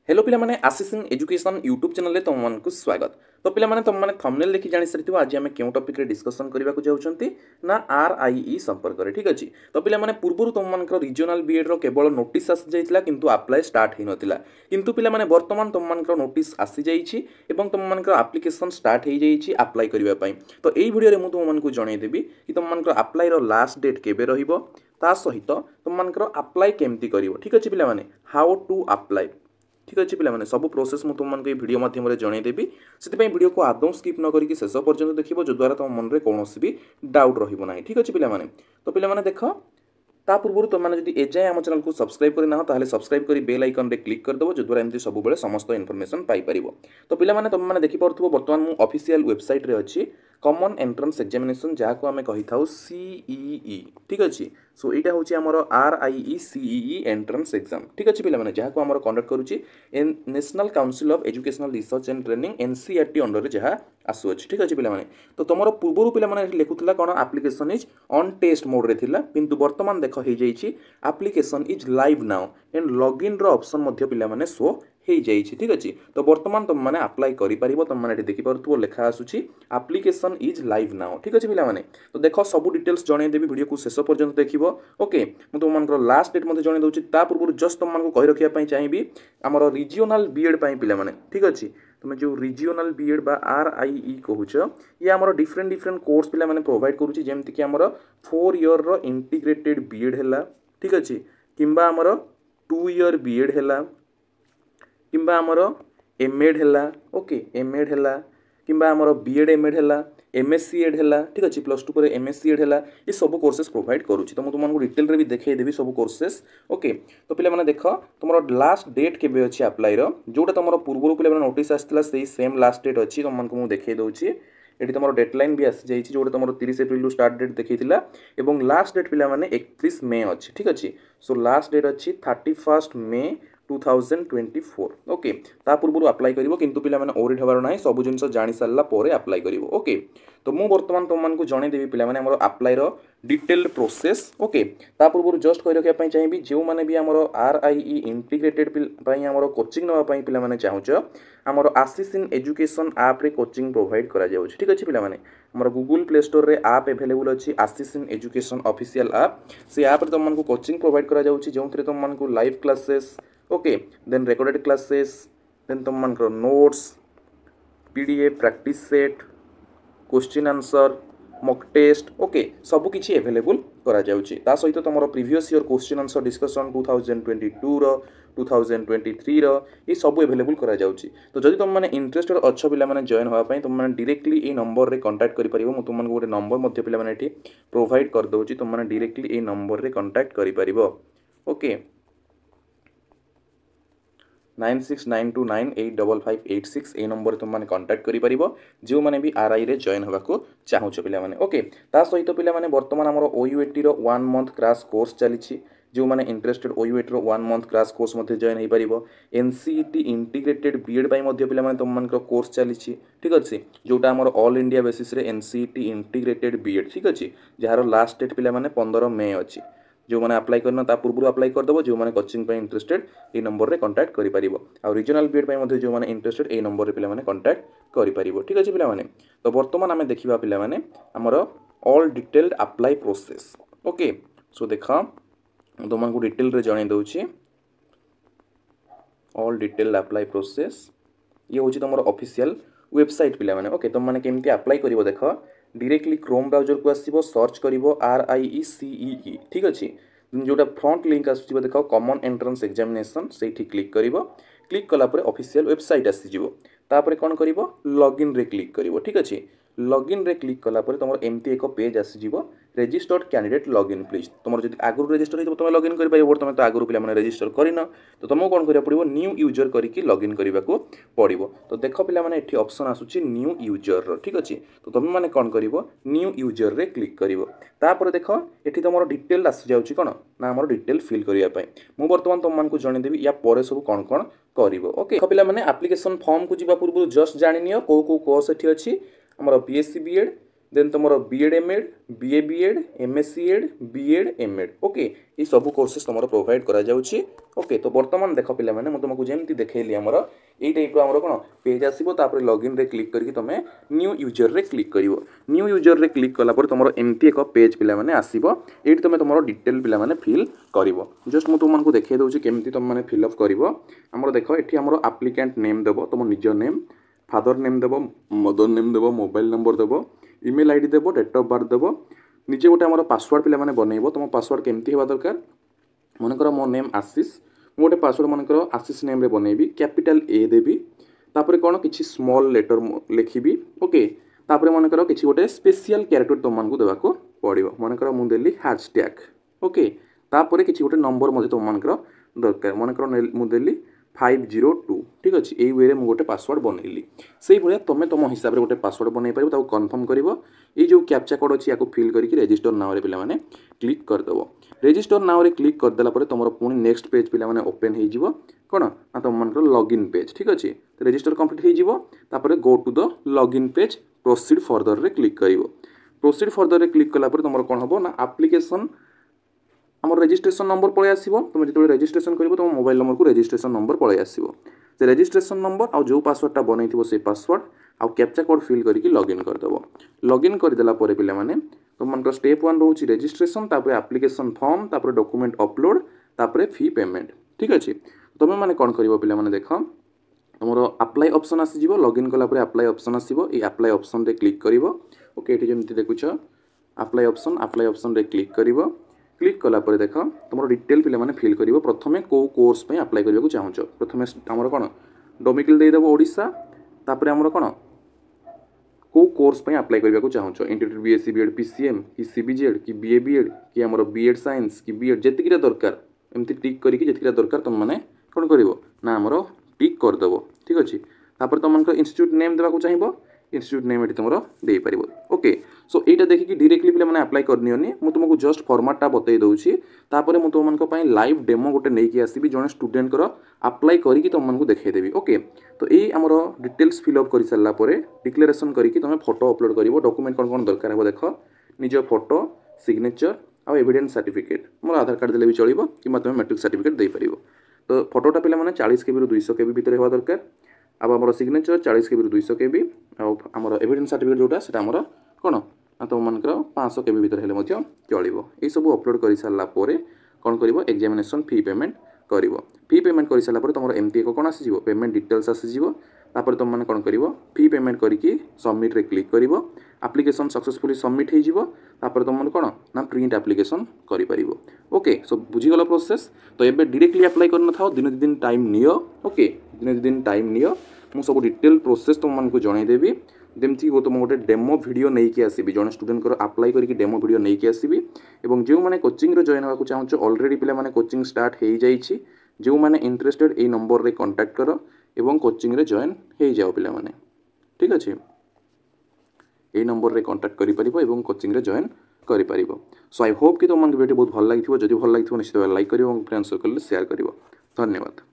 Hello पिला माने आसिसन education YouTube channel रे तुमको स्वागत। तो पिला माने तुम माने थंबनेल देखि जानि सारिथिबो आज हम केउ टॉपिक रे डिस्कशन करबा को जाउछंती ना आरआईई संपर्क रे। ठीक अछि। तो पिला माने पूर्वरु तुम मानकर रीजनल बीएड रो केवल नोटिस आसी जाइतिला किंतु अप्लाई स्टार्ट हि नथिला। किंतु पिला माने वर्तमान तुम मानकर नोटिस आसी जाइछि एवं तुम मानकर एप्लीकेशन स्टार्ट हे जाइछि अप्लाई करिवा पई। तो एई वीडियो रे मु तुम मानकु जणै देबी कि तुम मानकर अप्लाई रो लास्ट डेट केबे रहिबो ता सहित तुम मानकर अप्लाई केमती करिवो। ठीक अछि पिला माने हाउ टू अप्लाई। ठीक अच्छे पे सब प्रोसेस मुझे तुमको वीडियो माध्यम जनईदेवी से वीडियो को आदौ स्किप न करके शेष पर्यटन देखो जो द्वारा तुम मन में कौन भी डाउट रही। ठीक अच्छे पे तो पे देख ता पूर्व तुमने जब एजाए आम चैनल को सब्सक्राइब करना ताले सब्सक्राइब कर बेल आइकन रे क्लिक करदेव जो द्वारा एमती सब समस्त इनफॉरमेशन पाइपर। तो पे तुमने देखिपो बर्तमान मु ऑफिशियल वेबसाइट रे अच्छी कॉमन एंट्रेंस एग्जामिनेशन जहाँ को आम कही था सीईई। ठीक अच्छे। सो यहाँ हूँ आमर आरआईई सीईई एंट्रेंस एग्जाम। ठीक अच्छे पे जहाँ को आम कंडक्ट करुच्ची National Council of Educational Research and Training NCERT under जहाँ आसुच्छी। ठीक अच्छे पे तो तुम पूर्व पे लिखुला कौन application is on test mode रे थिला किंतु वर्तमान देख हो जाइए application is live now and login रो ऑप्शन मध्य पिला माने शो हो जाइए। ठीक अच्छे। तो वर्तमान तुम मैंने अप्लाई करिपारिबो तुम मैंने देखिपो लेखा आसुची एप्लिकेशन इज लाइव नाउ। ठीक अच्छे पे तो देख सब डिटेल्स जनईदेवी वीडियो को शेष पर्यंत देखिबो। ओके मुझे तुम लास्ट डेट मध्य जणई दूसरी ता पूर्व जस्ट तुमको कही रखा चाहिए आमर रिजियोनाल बीएड पे माने। ठीक अच्छे। तुम जो रिजियोनाल बीएड बा आरआईई कहूच ये आमर डिफरेंट डिफरेंट कोर्स पिला माने प्रोवाइड करुच्ची जेमती कि आमर 4 ईयर रो इंटीग्रेटेड बीएड हैला। ठीक अच्छे। किंबा आमर 2 ईयर बीएड हैला किंबा आमर एमएड हैला। ओके एमएड हैला किंबा आमर बीएड एमएड हैला एमएससी एड हैला। ठीक अच्छे। +2 पर एमएससी एड हैला ये सब कोर्सेस प्रोवाइड करुच्ची। तो तुमको डिटेल रे भी देखैदेवी सब कोर्सेस। ओके तो पे मैंने देख तुम लास्ट डेट केबे अच्छी अप्लाई जोटा तुम पूर्व पे नोटिस आसाला से सेम लास्ट डेट अच्छी तुमको देखई दूसरी ये तुम डेडलाइन भी आसी जाइए जो तुम 30 एप्रिल स्टार्ट डेट देखा और लास्ट डेट पे 31 मे अच्छी। ठीक अच्छे। सो लास्ट डेट अच्छी 31 मे 2024। ओके ता पूर्व अप्लाई करिवो किंतु पिला माने ओरिट हबार नाही सब जिंस जानि सारला परे अप्लाई करिवो। ओके तो मु वर्तमान तुमको जणई देबी पिला माने हमर अप्लाई रो डिटेल प्रोसेस। ओके ता पूर्व जस्ट कहि रखिया पई चाहिबी जेउ माने भी हमर आरआईई इंटीग्रेटेड पई हमर कोचिंग नवा पई पिला माने चाहुच हमर आसिसन एजुकेशन ऐप रे कोचिंग प्रोवाइड करा जाउछ। ठीक अछि पिला माने हमर गूगल प्ले स्टोर रे ऐप अवेलेबल अछि आसिसन एजुकेशन ऑफिशियल ऐप से ऐप रे तुमको कोचिंग प्रोवाइड करा जाउछ जोंथरे तुमको live classes okay then recorded classes then तुम मानकर notes PDF practice set question answer mock test okay सब किछि अवेलेबल करा जाउछि। ता सहित तुमरो previous year question answer discussion 2022 रो 2023 रो ये सब अवेलेबल करा जाउछि। तो जदि तुम माने इंटरेस्टेड अच्छो पिला माने जॉइन होवा पई तुम माने डायरेक्टली ए नंबर रे कांटेक्ट करि परिबो। मु तुम माने गोटे नंबर मध्य पिला माने एठी प्रोवाइड कर दोछि तुम माने डायरेक्टली ए नंबर रे कांटेक्ट करि परिबो। ओके 9692985586 ए नंबर तुम माने कांटेक्ट करि परिबो जो माने भी आरआई रे जॉइन होबा को चाहूछ पिला माने। ओके ता सहित पिला माने वर्तमान हमर ओयूएटी रो 1 मंथ क्रैश कोर्स चलीछि जो माने इंटरेस्टेड ओयूएटी रो 1 मंथ क्रैश कोर्स मध्ये जॉइन होई परिबो। एनसीईटी इंटीग्रेटेड बीएड पई मध्ये पिला माने तुम मानकर कोर्स चलीछि। ठीक अछि जोटा हमर ऑल इंडिया बेसिस रे एनसीईटी इंटीग्रेटेड बीएड। ठीक अछि जहार लास्ट डेट पिला माने 15 मे अछि जो मैंने अप्लाई करना ता पूर्व अप्लाई करदेव जो मैंने कोचिंग पे इंटरेस्टेड ये नंबर रे कांटेक्ट करि परिबो आ रीजनल बीएड पे मध्ये जो मैंने इंटरेस्टेड ए नंबर रे पिला माने कांटेक्ट करि परिबो। ठीक अछि पिला माने तो वर्तमान आमे देखिबा पिला माने हमर all detailed apply process. Okay so देखा तुमको डिटेल रे जणै दउछि ऑल डिटेल्ड अप्लाई प्रोसेस ये होछि तुमर ऑफिशियल वेबसाइट पिला माने। ओके तुम माने केमती अप्लाई करिवो देख डायरेक्टली क्रोम ब्राउजर को आसीबो सर्च करिवो आरआईई सीईई। ठीक अछि जोटा फ्रंट लिंक आसुचिबो देखो कॉमन एंट्रेंस एग्जामिनेशन सेठी क्लिक करिवो क्लिक कला परे ऑफिशियल वेबसाइट आसीजिवो तापरे कोन करिवो लॉगिन रे क्लिक करिवो। ठीक अछि लॉगिन रे क्लिक कला परे तमर एमती एक पेज आसीजिवो रजिस्टर्ड कैंडिडेट लॉगिन प्लीज तुमर जदि आगु रजिस्टर हेतु तुम लॉगिन करि पाइबो तुम तो आगु पिला माने रजिस्टर करिन तो तुमको कोन करिया पड़िबो न्यू यूजर करिकि लॉगिन करिबा को पड़िबो। तो देखो पिला माने एठी ऑप्शन आसुची न्यू यूजर रो। ठीक अछि तो तुम माने कोन करिवो न्यू यूजर रे क्लिक करिवो तापर देखो एठी तुमरो डिटेल आसी जाउची कोन ना हमर डिटेल फिल करिया पई मु वर्तमान तुम मानकु जणे देबी या परे सब कोन कोन करिवो। ओके पिला माने एप्लीकेशन फॉर्म को जिबा पूर्व जस्ट जानि नियो को कोर्स एठी अछि हमर बीएससी बीएड देन तुम BEd MEd BA BEd MSc Ed BEd MEd okay ये सब कोर्सेस तुम प्रोवाइड करा जाउछि ओके तो वर्तमान देख पिला माने मैं तुमको जेमती देखैली हमर এই टाइप हमर कोन पेज आसीबो तापर लॉगिन रे क्लिक करके तुम न्यू यूजर रे क्लिक करिवो न्यू यूजर रे क्लिक कला पर तुम एमती एक पेज पिला माने आसीबो एठी तुम तुम डिटेल पिला माने फिल करिवो जस्ट मु तुमको देखै दउछि केमती तुम माने फिल अप करिवो हमर देखो एठी हमर एप्लिकेंट नेम देबो तुम निज नेम फादर नेम देबो मदर नेम देबो मोबाइल नंबर देबो ईमेल आईडी देबो डेट ऑफ बर्थ देबो निजे गोटे हमर पासवर्ड पिला माने बनैबो तुम पासवर्ड केमती हेबा दरकार मनकर मो नेम आशीष मु गोटे पासवर्ड मनकर आशीष नेम रे बनैबी कैपिटल ए देबी तापर कोन किछि स्मॉल लेटर लिखिबी ओके तापर मनकर किछि गोटे स्पेशल कैरेक्टर तुम मानकु देबाको पड़िबो मनकर मु देली हैशटैग ओके तापर किछि गोटे नंबर मध्ये तुम मानकर दरकार मनकर मु देली 502 ठीक अच्छे यही वे मुझे गोटे पासवर्ड बनैली से भाया तुम तुम हिसाब से गोटे पासवर्ड बनई पार कन्फर्म कर ये जो कैप्चा कोड अच्छी या फिल करके रजिस्टर नाउ रे पिला माने क्लिक करदेव रजिस्टर नाउ रे क्लिक करदेला तुम पुणी नेक्स्ट पेज पिला माने ओपन हो कौन ना तुम मान लॉगिन पेज ठीक अच्छे रजिस्टर कंप्लीट हो go to the login page proceed further रे क्लिक कर प्रोसीड फर्दर रे क्लिक कला तुम कौन हम ना एप्लिकेशन आम रजिस्ट्रेशन नंबर पलि आसो तुम जो रजिस्ट्रेशन कर तुम मोबाइल नंबर को रजिस्ट्रेशन नंबर पलि आसो से रजिस्ट्रेशन नंबर आउ जो पासवर्डटा बनई से पासवर्ड आउ कैप्चा कोड फिल करके लॉगिन करदेव लॉगिन करदेला पिला माने तुम स्टेप 1 रोचे रजिस्ट्रेशन तापर एप्लिकेशन फॉर्म तापर डॉक्यूमेंट अपलोड तापर फी पेमेंट ठीक अच्छे तुम मैंने कौन कर पिला माने देख तुम अप्लाई ऑप्शन आसीजिवो लॉगिन कला परे अप्लाई ऑप्शन आसीबो ए अप्लाई ऑप्शन रे क्लिक करिवो ओके एठी जेमति देखुछ अप्लाई ऑप्शन रे क्लिक करिवो क्लिक कला परे देख तुम डिटेल पिला माने फिल करिवो प्रथमे को कोर्स पे अप्लाई करबा को चाहूछ प्रथमे हमर कोन डोमिकल दे देबो ओडिसा तापर हमर कोन को कोर्स पे अप्लाई करबा को चाहूछ इंटीग्रेटेड बीएससी बीएड पीसीएम कि सीबीजेड कि बीए बीएड कि हमर बीएड साइंस कि बीएड जेतिकिरा दरकार एमति टिक करिकि जेतिकिरा दरकार तुम माने कोन करिवो ना हमर टिक कर देबो ठीक अछि तापर तुम मानकर इंस्टीट्यूट नेम देबा को चाहिबो इंस्टीट्यूट नेम एटी तुमरो दे पारिबो ओके सो एटा देखि डायरेक्टली पिले माने अप्लाई करनियोनी मु तुमको जस्ट फॉर्मेटटा बतै दउछि तापर मु तुम मानक पई लाइव डेमो गोटे नै कि आसीबी जने स्टूडेंट कर अप्लाई करिकि तुम मानक देखै देबी ओके तो एई हमरो डिटेल्स फिल अप करि सल्ला परे डिक्लेरेशन करिकि तुम फोटो अपलोड करिवो डॉक्यूमेंट कोन कोन दरकार हो देखो निज फोटो सिग्नेचर आ एविडेंस सर्टिफिकेट मोर आधार कार्ड देले भी चलिबो कि तुम मैट्रिक सर्टिफिकेट दे पारिबो तो फोटोटा पिला माने 40 केबी रु 200 केबी भीतर हेबा दरकार अब हमर सिग्नेचर 40 केबी रु 200 केबी आ हमर एविडेंस सर्टिफिकेट जोटा सेटा हमर कोन ना तुम मानकर 500 केबी भीतर हेले मध्य चलिबो ए सब अपलोड करि सारला परे कोन करिवो एग्जामिनेशन फी पेमेंट करिवो फी पेमेंट करि सारला परे तुमर एमटी को कोन आसी जिवो पेमेंट डिटेल्स आसी जिवो तापर तुम माने कोन करिवो फी पेमेंट करिकि सबमिट रे क्लिक करिवो एप्लिकेशन सक्सेसफुली सबमिट हे जिवो तापर तुम माने कोन ना प्रिंट एप्लिकेशन करि परिवो ओके सो बुझी गला प्रोसेस तो एबे डायरेक्टली अप्लाई करन थाओ दिन दिन टाइम नियो ओके दिन दिन टाइम नियो मु सब डिटेल प्रोसेस तुम मान को जणाई देबी जमती हो तुम गोटे डेमो वीडियो नहीं कि आसबि जन स्टूडेंट को अप्लाई करके डेमो वीडियो नहीं कि आसबि एवं जो माने कोचिंग रे जॉइन होगा चाहूँ ऑलरेडी पिला माने कोचिंग स्टार्ट हो जाइए जो माने इंटरेस्टेड ए नंबर रे कांटेक्ट कर एवं कोचिंग रे जॉइन हो जाओ पिला माने ठीक अच्छे ए नंबर रे कांटेक्ट करि परिबो एवं कोचिंग रे जॉइन करि परिबो सो आई होप कि तुम वीडियो बहुत भल लागिथिबो जदि भल लागिथिबो निश्चित लाइक करिवो एवं फ्रेंड्स सर्कल रे शेयर करिवो धन्यवाद।